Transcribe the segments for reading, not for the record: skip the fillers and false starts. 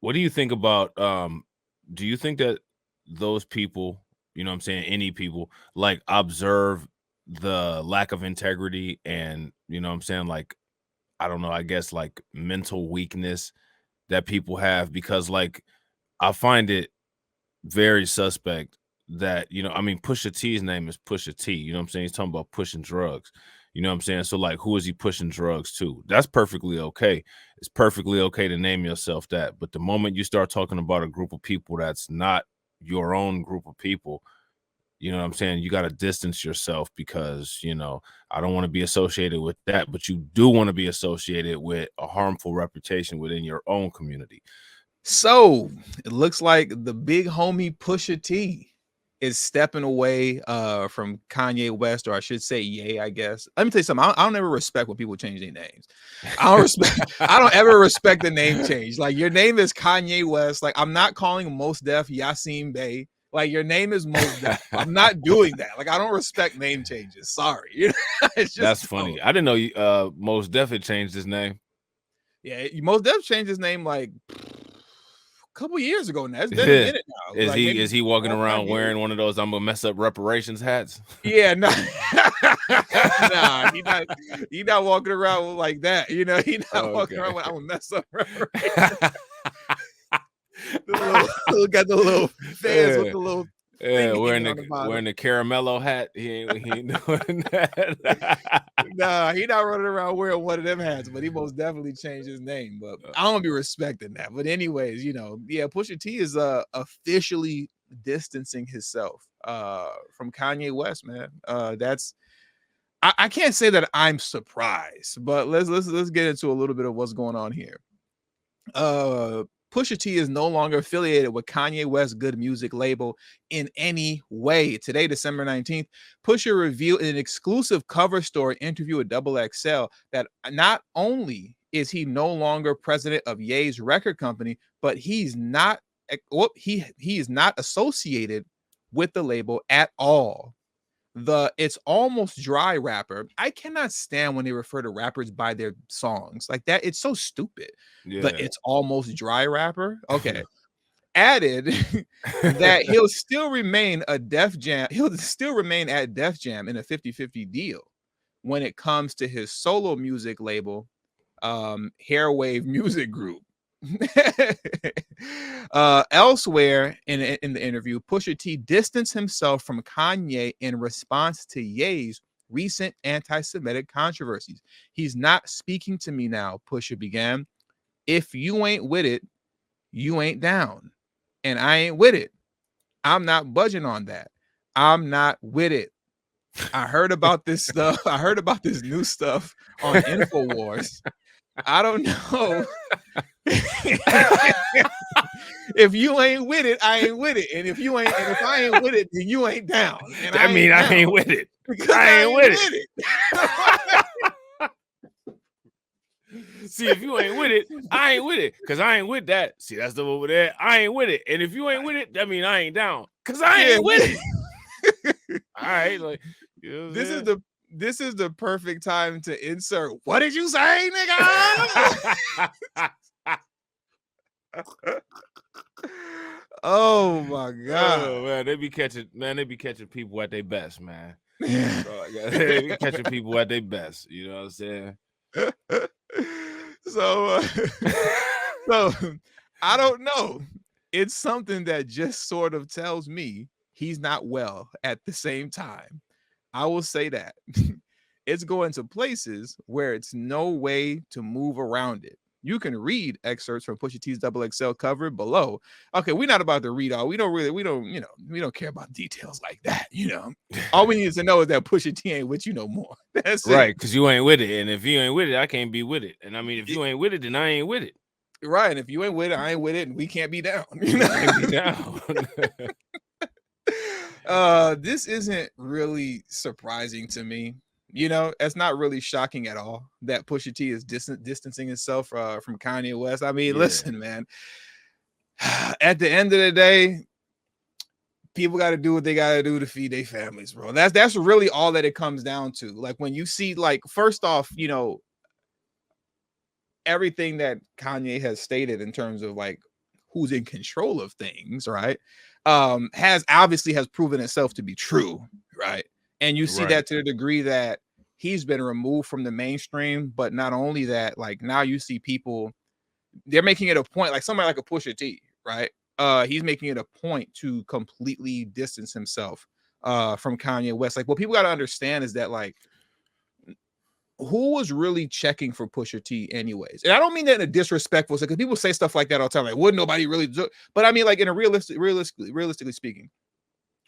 What do you think about do you think that those people, you know what I'm saying, any people like observe the lack of integrity and, you know what I'm saying, like I don't know, I guess like mental weakness that people have because like I find it very suspect that, you know, I mean, Pusha T's name is Pusha T. You know what I'm saying? He's talking about pushing drugs. You know what I'm saying? So, like, who is he pushing drugs to? That's perfectly okay. It's perfectly okay to name yourself that. But the moment you start talking about a group of people that's not your own group of people, you know what I'm saying? You got to distance yourself because, you know, I don't want to be associated with that. But you do want to be associated with a harmful reputation within your own community. So it looks like the big homie Pusha T is stepping away from Kanye West, or I should say Ye, I guess. Let me tell you something. I don't ever respect when people change their names. I don't respect I don't ever respect the name change. Like, your name is Kanye West. Like, I'm not calling Mos Def Yasin Bey. Like, your name is Mos Def. I'm not doing that. Like, I don't respect name changes. Sorry. You know, it's That's just funny. I didn't know you Most definitely changed his name. yeah, Mos Def changed his name like couple years ago now. It's been a Yeah. minute now. Is Like, he maybe is he walking 4 or 5 around years. wearing one of those I'm gonna mess up reparations hats? Yeah, no. Nah, he not walking around like that. You know, he not walking Okay. around with I'm gonna mess up reparations. The little got the little fans with Yeah. the little Yeah, thing wearing hanging on the the bottom. wearing the caramello hat. He ain't doing that. Nah, he not running around wearing one of them hats, but he most definitely changed his name. But I don't be respecting that. But anyways, you know, yeah, Pusha T is officially distancing himself from Kanye West, man. That's I can't say that I'm surprised, but let's get into a little bit of what's going on here. Pusha T is no longer affiliated with Kanye West's Good Music label in any way. Today, December 19th, Pusha revealed in an exclusive cover story interview with Double XL that not only is he no longer president of Ye's record company, but he's not he is not associated with the label at all. The It's Almost Dry rapper. I cannot stand when they refer to rappers by their songs like that. It's so stupid. The Yeah. It's Almost Dry rapper. Okay. Added that he'll still remain a Def Jam. He'll still remain at Def Jam in a 50-50 deal when it comes to his solo music label, Hairwave Music Group. Elsewhere in the interview, Pusha T distanced himself from Kanye in response to Ye's recent anti-Semitic controversies. He's not speaking to me now, Pusha began. If you ain't with it, you ain't down. And I ain't with it. I'm not budging on that. I'm not with it. I heard about this stuff. I heard about this new stuff on InfoWars. I don't know. If you ain't with it, I ain't with it. And if I ain't with it, then you ain't down. And I mean, I ain't down with it. because I ain't with it. it. See, if you ain't with it, I ain't with it. Cause I ain't with that. See, that's the over there. I ain't with it. And if you ain't with it, that mean I ain't down. Cause I ain't with it. All right. Like, you know what This is the perfect time to insert. What did you say, nigga? Oh my god. Oh man, they be catching people at their best, man. They be catching people at their best. You know what I'm saying? So so I don't know. It's something that just sort of tells me he's not well at the same time. I will say that. It's going to places where it's no way to move around it. You can read excerpts from Pusha T's Double XL cover below. Okay, we're not about to read all. We don't care about details like that. All we need to know is that Pusha T ain't with you no more. That's Right, it. because you ain't with it. And if you ain't with it, I can't be with it. And I mean, if you ain't with it, then I ain't with it. Right. And if you ain't with it, I ain't with it, and we can't be down. Can't be down. This isn't really surprising to me. It's not really shocking at all that Pusha T is distancing himself from Kanye West. I mean, listen, man. At the end of the day, people got to do what they got to do to feed their families, bro. That's really all that it comes down to. Like, when you see, like, first off, everything that Kanye has stated in terms of, like, who's in control of things, right? Has proven itself to be true, right? And you see Right. that to the degree that he's been removed from the mainstream. But not only that, like now you see people, they're making it a point, like somebody like a Pusha T, right? He's making it a point to completely distance himself from Kanye West. Like, what people got to understand is that, like, who was really checking for Pusha T anyways? And I don't mean that in a disrespectful way, because people say stuff like that all the time, like, wouldn't nobody really do? But I mean, like, in a realistically speaking,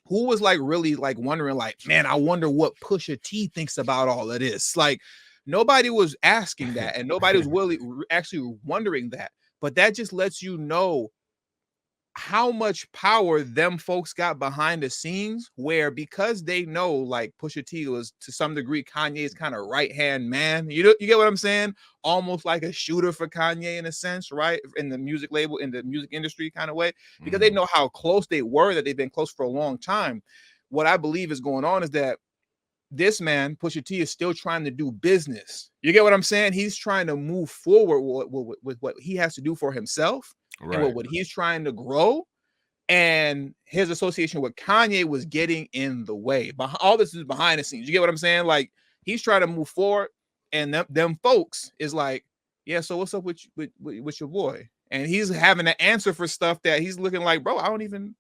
who was like really like wondering, like, man, I wonder what Pusha T thinks about all of this? Like, nobody was asking that, and nobody was really actually wondering that. But that just lets you know how much power them folks got behind the scenes, where because they know like Pusha T was to some degree Kanye's kind of right hand man. You get what I'm saying? Almost like a shooter for Kanye in a sense, right? In the music label, in the music industry kind of way, because they know how close they were, that they've been close for a long time. What I believe is going on is that this man, Pusha T, is still trying to do business. You get what I'm saying? He's trying to move forward with what he has to do for himself, and Right. what he's trying to grow. And his association with Kanye was getting in the way. All this is behind the scenes. You get what I'm saying? Like, he's trying to move forward, and them folks is like, yeah, so what's up with your boy? And he's having to answer for stuff that he's looking like, bro, I don't even,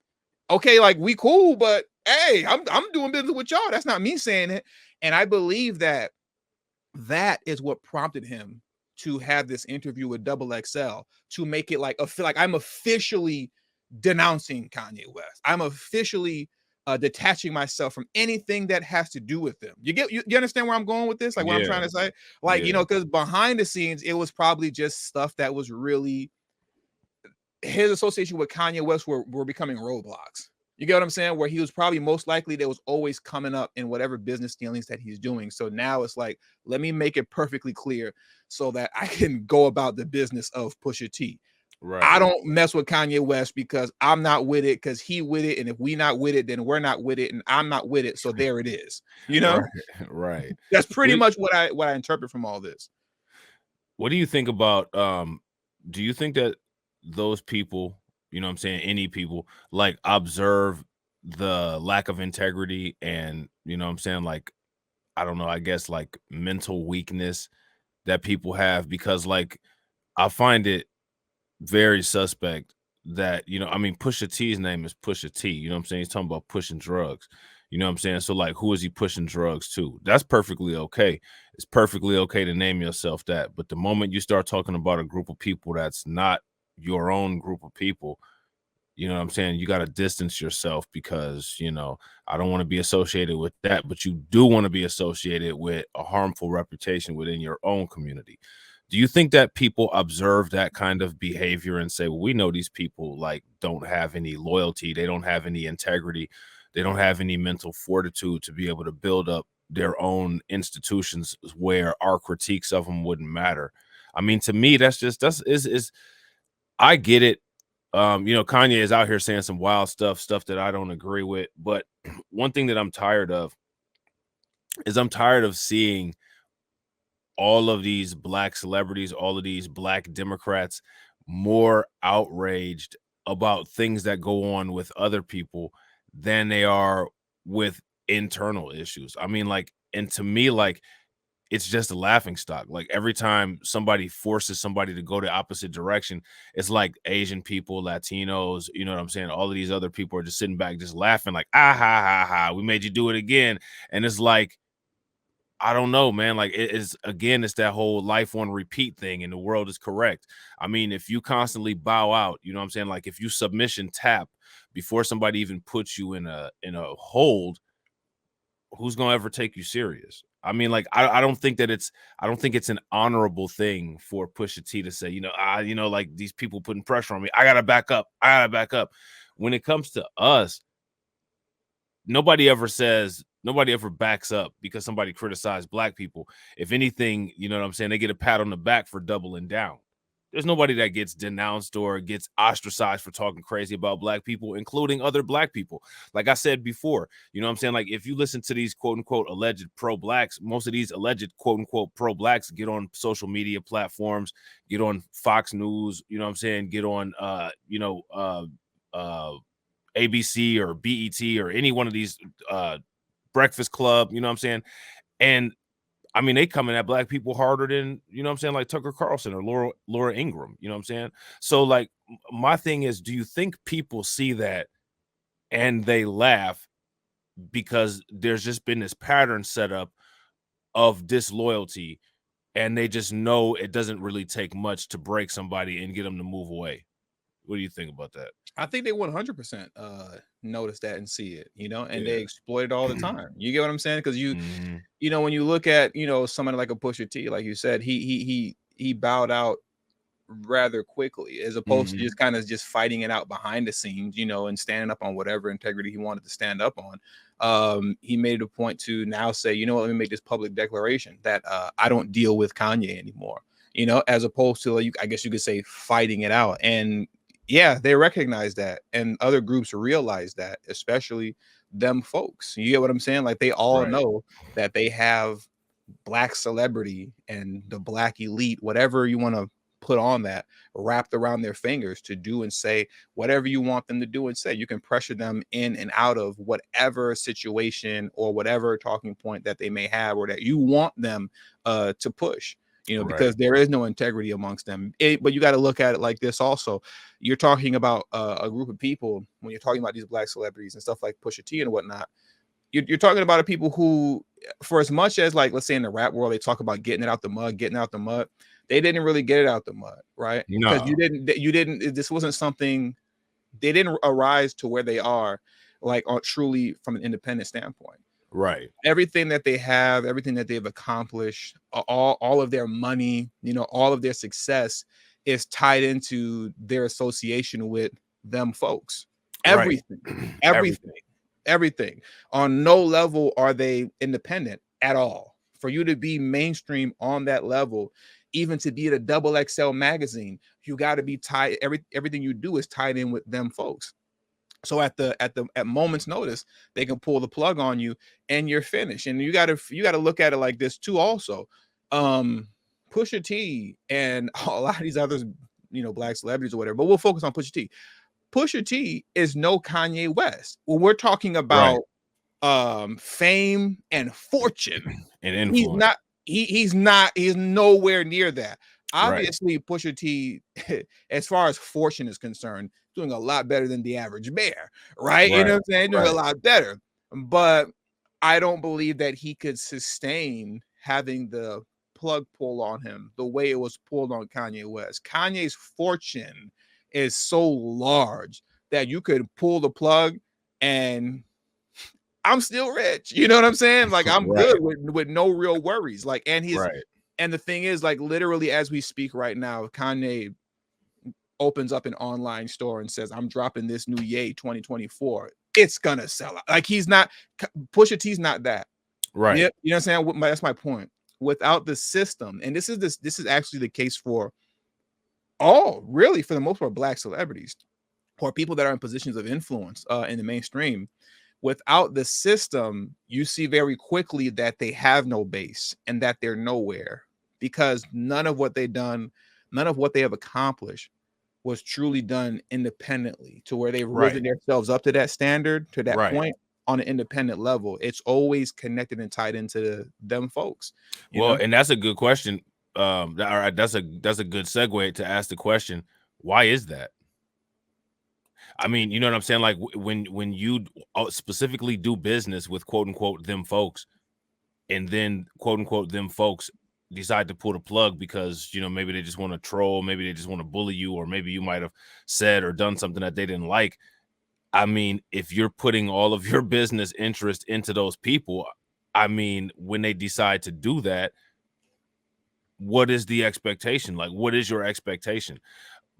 okay, like, we cool, but hey, I'm doing business with y'all. That's not me saying it. And I believe that is what prompted him to have this interview with Double XL, to make it like a feel like I'm officially denouncing Kanye West. I'm officially detaching myself from anything that has to do with them. You understand where I'm going with this? Like, what I'm Yeah. trying to say? Like, Yeah. because behind the scenes, it was probably just stuff that was really his association with Kanye West were becoming roadblocks. You get what I'm saying? Where he was probably most likely that was always coming up in whatever business dealings that he's doing. So now it's like, let me make it perfectly clear so that I can go about the business of Pusha T. I Right. don't mess with Kanye West because I'm not with it, because he with it. And if we not with it, then we're not with it. And I'm not with it. So there it is. You know, Right. Right. that's What pretty do much what I interpret from all this. what do you think about do you think that those people, you know what I'm saying, any people, like, observe the lack of integrity and, you know what I'm saying, like, I don't know, I guess, like, mental weakness that people have? Because, like, I find it very suspect that, you know, I mean, Pusha T's name is Pusha T, you know what I'm saying? He's talking about pushing drugs. You know what I'm saying? So, like, who is he pushing drugs to? That's perfectly okay. It's perfectly okay to name yourself that. But the moment you start talking about a group of people that's not your own group of people, you know what I'm saying? You got to distance yourself because, you know, I don't want to be associated with that, but you do want to be associated with a harmful reputation within your own community. Do you think that people observe that kind of behavior and say, well, we know these people like don't have any loyalty, they don't have any integrity, they don't have any mental fortitude to be able to build up their own institutions where our critiques of them wouldn't matter? I mean, to me, that's is I get it. You know, Kanye is out here saying some wild stuff that I don't agree with. But one thing that I'm tired of is I'm tired of seeing all of these black celebrities, all of these black Democrats more outraged about things that go on with other people than they are with internal issues. I mean, like, and to me, like, it's just a laughing stock. Like, every time somebody forces somebody to go the opposite direction, it's like Asian people, Latinos, you know what I'm saying? All of these other people are just sitting back, just laughing, like, ah, ha, ha, ha, we made you do it again. And it's like, I don't know, man. Like, it is, again, it's that whole life on repeat thing, and the world is correct. I mean, if you constantly bow out, you know what I'm saying? Like, if you submission tap before somebody even puts you in a hold, who's gonna ever take you serious? I mean, like, I don't think that I don't think it's an honorable thing for Pusha T to say, you know, you know, like, these people putting pressure on me. I gotta back up. I gotta back up. When it comes to us, nobody ever backs up because somebody criticized black people. If anything, you know what I'm saying, they get a pat on the back for doubling down. There's nobody that gets denounced or gets ostracized for talking crazy about black people, including other black people. Like I said before, you know what I'm saying? Like if you listen to these quote unquote alleged pro-blacks, most of these alleged quote unquote pro-blacks get on social media platforms, get on Fox News, you know what I'm saying? Get on ABC or BET or any one of these Breakfast Club, you know what I'm saying? And I mean, they coming at black people harder than, you know what I'm saying, like Tucker Carlson or Laura Ingraham, you know what I'm saying? So like my thing is, do you think people see that and they laugh because there's just been this pattern set up of disloyalty and they just know it doesn't really take much to break somebody and get them to move away? What do you think about that? I think they 100% notice that and see it, and they Yeah. exploit it all the time. You get what I'm saying? Because Mhm. when you look at somebody like a Pusha T, like you said, he bowed out rather quickly, as opposed to Mhm. just kind of just fighting it out behind the scenes, and standing up on whatever integrity he wanted to stand up on. He made it a point to now say, you know what, let me make this public declaration that I don't deal with Kanye anymore. As opposed to, like, I guess you could say, fighting it out. And yeah, they recognize that, and other groups realize that, especially them folks. You get what I'm saying? Like, they all Right. know that they have black celebrity and the black elite, whatever you want to put on that, wrapped around their fingers to do and say whatever you want them to do and say. You can pressure them in and out of whatever situation or whatever talking point that they may have or that you want them to push. Right. Because there is no integrity amongst them. But you got to look at it like this also. You're talking about a group of people when you're talking about these black celebrities and stuff like Pusha T and whatnot. You're talking about people who, for as much as, like, let's say in the rap world, they talk about getting out the mud, they didn't really get it out the mud, right? Because No. you didn't, this wasn't something, they didn't arise to where they are, like, truly from an independent standpoint. Right. Everything that they have, everything that they've accomplished, all of their money, all of their success is tied into their association with them folks. Right. Everything, everything, Everything. everything. On no level are they independent at all. For you to be mainstream on that level, even to be at a double XL magazine, you got to be tied. Everything you do is tied in with them folks. So at moment's notice, they can pull the plug on you and you're finished. And you gotta look at it like this too also. Pusha T and a lot of these others, black celebrities or whatever, but we'll focus on Pusha T. Pusha T is no Kanye West. When we're talking Right. about fame and fortune, And he's influence. not he's nowhere near that. Right. Obviously, Pusha T, as far as fortune is concerned, doing a lot better than the average bear, right? You know Right. what I'm saying? Doing a Right. lot better. But I don't believe that he could sustain having the plug pull on him the way it was pulled on Kanye West. Kanye's fortune is so large that you could pull the plug and I'm still rich. You know what I'm saying? Like, I'm good Right. with no real worries. Like, Right. and the thing is, like, literally as we speak right now, Kanye opens up an online store and says, I'm dropping this new Ye 2024. It's gonna sell out. Like, he's not, Pusha T's not that. Right. Yeah, you know what I'm saying? That's my point. Without the system, and this is actually the case for all, really, for the most part, black celebrities or people that are in positions of influence in the mainstream. Without the system, you see very quickly that they have no base and that they're nowhere, because none of what they've done, none of what they have accomplished was truly done independently to where they've Right. risen themselves up to that standard, to that Right. point on an independent level. It's always connected and tied into them folks, you Well, know? and that's a good question. All right, that's a good segue to ask the question, why is that? I mean, you know what I'm saying? Like when you specifically do business with quote unquote them folks, and then quote unquote them folks decide to pull the plug because maybe they just want to troll, maybe they just want to bully you, or maybe you might have said or done something that they didn't like. I mean, if you're putting all of your business interest into those people, I mean, when they decide to do that, what is the expectation? Like, what is your expectation?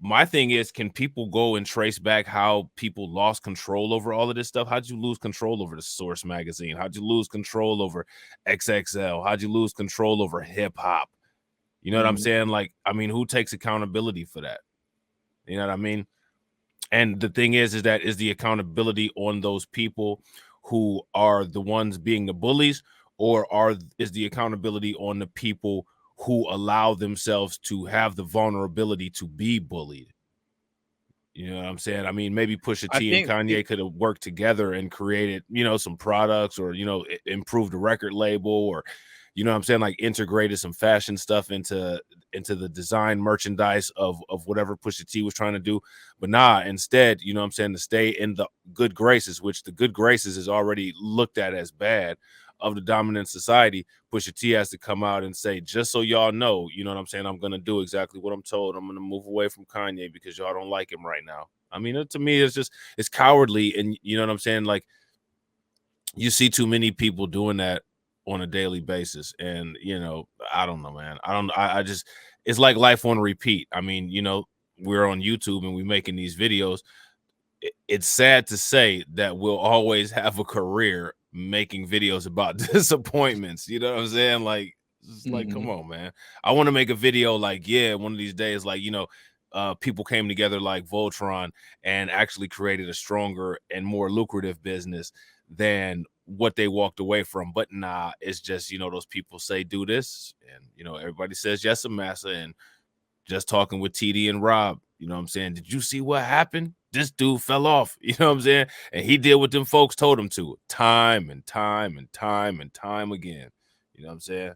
My thing is, can people go and trace back how people lost control over all of this stuff? How'd you lose control over the Source magazine? How'd you lose control over XXL? How'd you lose control over hip hop? You know what I'm saying? Like, I mean, who takes accountability for that? You know what I mean? And the thing is that is the accountability on those people who are the ones being the bullies, or is the accountability on the people who allow themselves to have the vulnerability to be bullied? You know what I'm saying? I mean, maybe Pusha I T and think Kanye could have worked together and created, some products, or, improved the record label, or, what I'm saying, like integrated some fashion stuff into the design merchandise of whatever Pusha T was trying to do. But nah, instead, you know what I'm saying, to stay in the good graces, which the good graces is already looked at as bad, of the dominant society. Pusha T has to come out and say, just so y'all know, you know what I'm saying, I'm gonna do exactly what I'm told. I'm gonna move away from Kanye because y'all don't like him right now. I mean, to me, it's cowardly, and you know what I'm saying. Like, you see too many people doing that on a daily basis, and I don't know, man. I just, it's like life on repeat. I mean, we're on YouTube and we're making these videos. It's sad to say that we'll always have a career making videos about disappointments. You know what I'm saying? Like, it's like, come on, man. I want to make a video like, yeah, one of these days, like, people came together like Voltron and actually created a stronger and more lucrative business than what they walked away from. But nah, it's just, those people say do this, and everybody says yes, a massa, and just talking with TD and Rob, you know what I'm saying? Did you see what happened? This dude fell off, you know what I'm saying? And he did what them folks told him to, time and time and time and time again. You know what I'm saying?